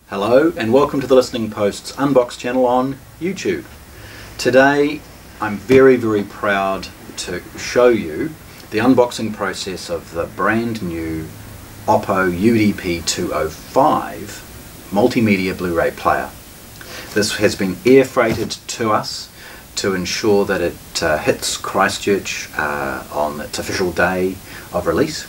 Hello and welcome to the Listening Post's Unbox channel on YouTube. Today I'm very proud to show you the unboxing process of the brand new OPPO UPD205 multimedia Blu-ray player. This has been air freighted to us to ensure that it hits Christchurch on its official day of release,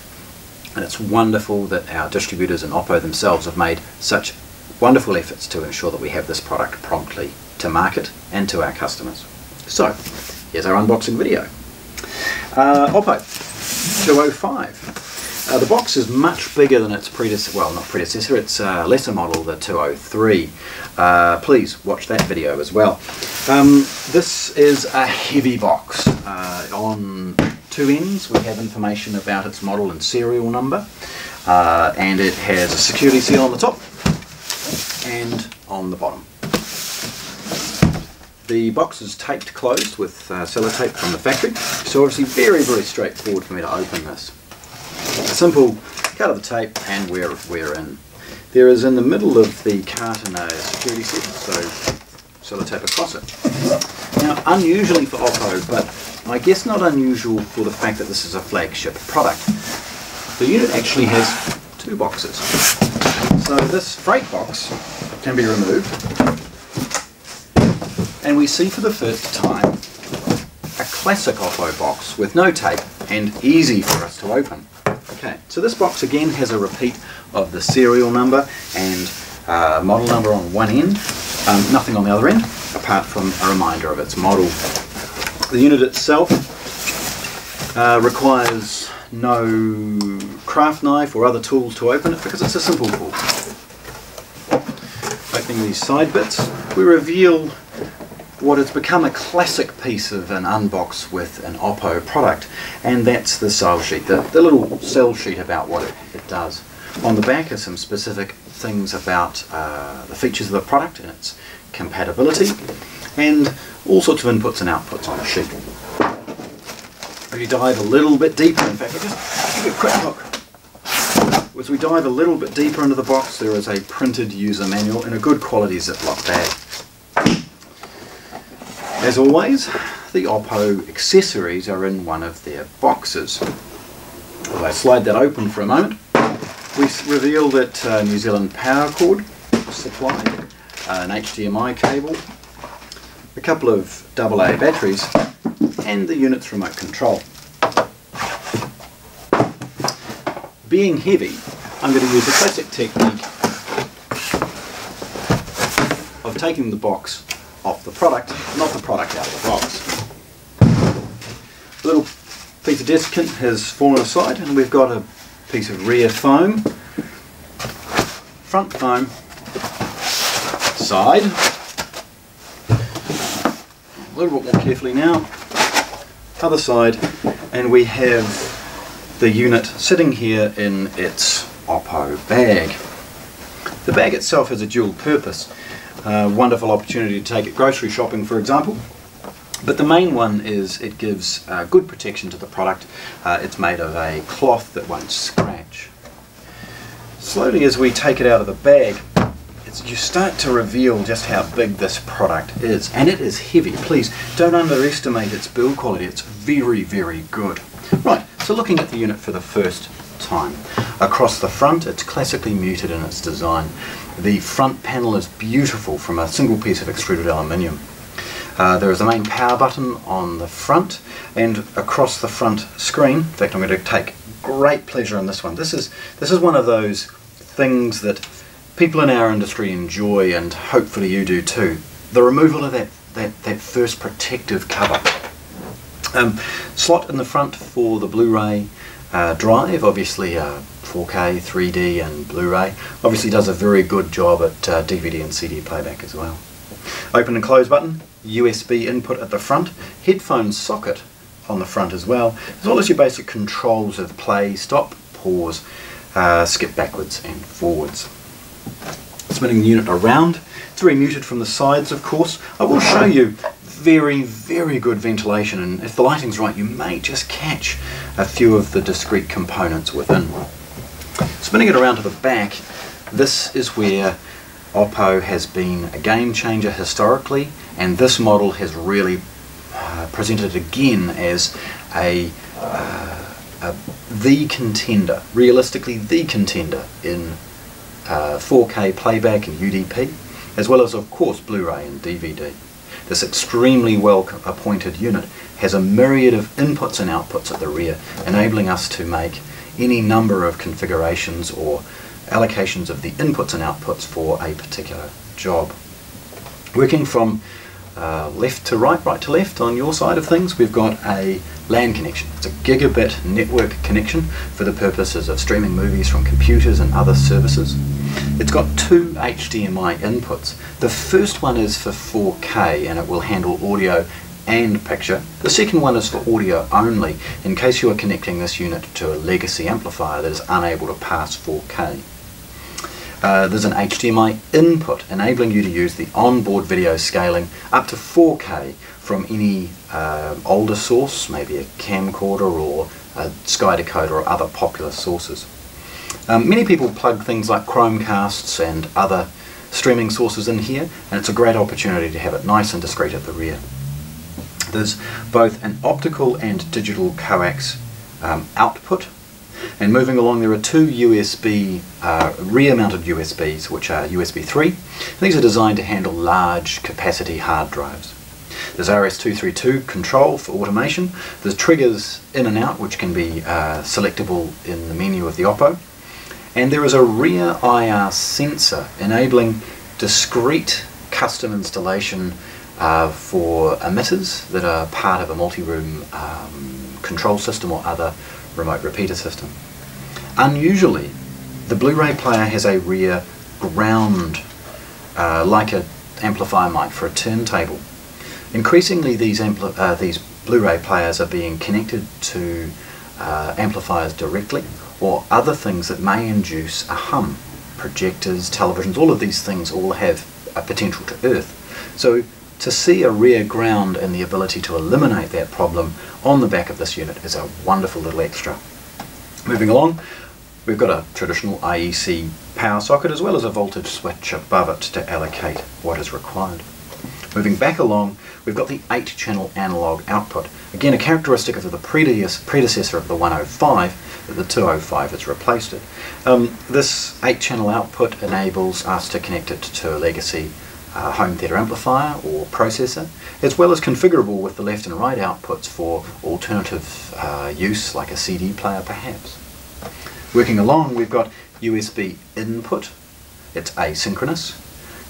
and it's wonderful that our distributors and OPPO themselves have made such wonderful efforts to ensure that we have this product promptly to market and to our customers. So, here's our unboxing video. OPPO 205. The box is much bigger than its predecessor, well not predecessor, its lesser model, the 203. Please watch that video as well. This is a heavy box. On two ends we have information about its model and serial number, and it has a security seal on the top and on the bottom. The box is taped closed with sellotape from the factory, so obviously very straightforward for me to open this. A simple cut of the tape and we're in. There is in the middle of the carton a security seal, so sellotape across it. Now, unusually for OPPO, but I guess not unusual for the fact that this is a flagship product, the unit actually has two boxes. So this freight box can be removed, and we see for the first time a classic OPPO box with no tape and easy for us to open. Okay, so this box again has a repeat of the serial number and model number on one end, nothing on the other end apart from a reminder of its model. The unit itself requires no craft knife or other tools to open it because it's a simple tool. Opening these side bits, we reveal what has become a classic piece of an unbox with an OPPO product, and that's the sales sheet, the little sell sheet about what it does. On the back are some specific things about the features of the product and its compatibility, and all sorts of inputs and outputs on the sheet. If you dive a little bit deeper, in fact, I'll just give you a quick look. As we dive a little bit deeper into the box, there is a printed user manual in a good quality Ziploc bag. As always, the OPPO accessories are in one of their boxes. If I slide that open for a moment, we reveal that New Zealand power cord supplied, an HDMI cable, a couple of AA batteries, and the unit's remote control. Being heavy, I'm going to use a classic technique of taking the box off the product, not the product out of the box. A little piece of desiccant has fallen aside, and we've got a piece of rear foam, front foam, side, a little bit more carefully now, other side, and we have the unit sitting here in its OPPO bag. The bag itself has a dual purpose. Wonderful opportunity to take it grocery shopping, for example, but the main one is it gives good protection to the product. It's made of a cloth that won't scratch. Slowly as we take it out of the bag, you start to reveal just how big this product is, and it is heavy. Please don't underestimate its build quality. It's very good. Right, so looking at the unit for the first time. Across the front, it's classically muted in its design. The front panel is beautiful from a single piece of extruded aluminium. There is a main power button on the front, and across the front screen, in fact I'm going to take great pleasure in this one. This is one of those things that people in our industry enjoy, and hopefully you do too. The removal of that first protective cover. Slot in the front for the Blu-ray drive, obviously 4K, 3D and Blu-ray. Obviously does a very good job at DVD and CD playback as well. Open and close button, USB input at the front, headphone socket on the front as well as your basic controls of play, stop, pause, skip backwards and forwards. Spinning the unit around, it's very muted from the sides of course. I will show you very good ventilation, and if the lighting's right you may just catch a few of the discrete components within. Spinning it around to the back, this is where OPPO has been a game changer historically, and this model has really presented again as the contender, realistically the contender in 4K playback and UDP, as well as of course Blu-ray and DVD. This extremely well appointed unit has a myriad of inputs and outputs at the rear, enabling us to make any number of configurations or allocations of the inputs and outputs for a particular job. Working from left to right, right to left on your side of things, we've got a LAN connection. It's a gigabit network connection for the purposes of streaming movies from computers and other services. It's got two HDMI inputs. The first one is for 4K and it will handle audio and picture. The second one is for audio only, in case you are connecting this unit to a legacy amplifier that is unable to pass 4K. There's an HDMI input enabling you to use the onboard video scaling up to 4K from any older source, maybe a camcorder or a Sky decoder or other popular sources. Many people plug things like Chromecasts and other streaming sources in here, and it's a great opportunity to have it nice and discreet at the rear. There's both an optical and digital coax output, and moving along there are two USB rear-mounted USBs, which are USB 3. These are designed to handle large capacity hard drives. There's RS232 control for automation. There's triggers in and out, which can be selectable in the menu of the OPPO. And there is a rear IR sensor enabling discrete custom installation for emitters that are part of a multi-room control system or other remote repeater system. Unusually, the Blu-ray player has a rear ground, like an amplifier mic for a turntable. Increasingly, these Blu-ray players are being connected to amplifiers directly, or other things that may induce a hum. Projectors, televisions, all of these things all have a potential to earth. So to see a rear ground and the ability to eliminate that problem on the back of this unit is a wonderful little extra. Moving along, we've got a traditional IEC power socket as well as a voltage switch above it to allocate what is required. Moving back along, we've got the 8-channel analog output. Again, a characteristic of the predecessor of the 105, the 205 has replaced it. This 8-channel output enables us to connect it to a legacy home theatre amplifier or processor, as well as configurable with the left and right outputs for alternative use like a CD player perhaps. Working along, we've got USB input, it's asynchronous,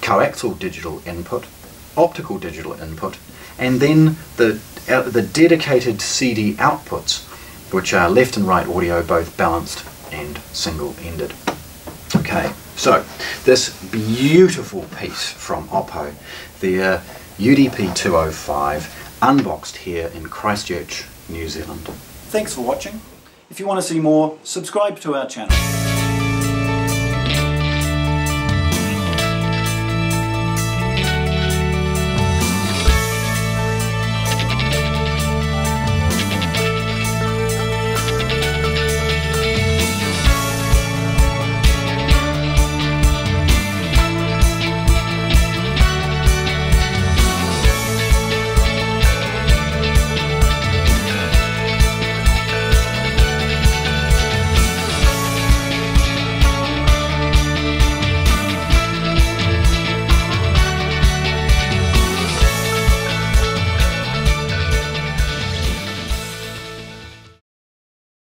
coaxial digital input, optical digital input, and then the dedicated CD outputs, which are left and right audio, both balanced and single-ended. Okay, so this beautiful piece from OPPO, the UDP205, unboxed here in Christchurch, New Zealand. Thanks for watching. If you want to see more, subscribe to our channel.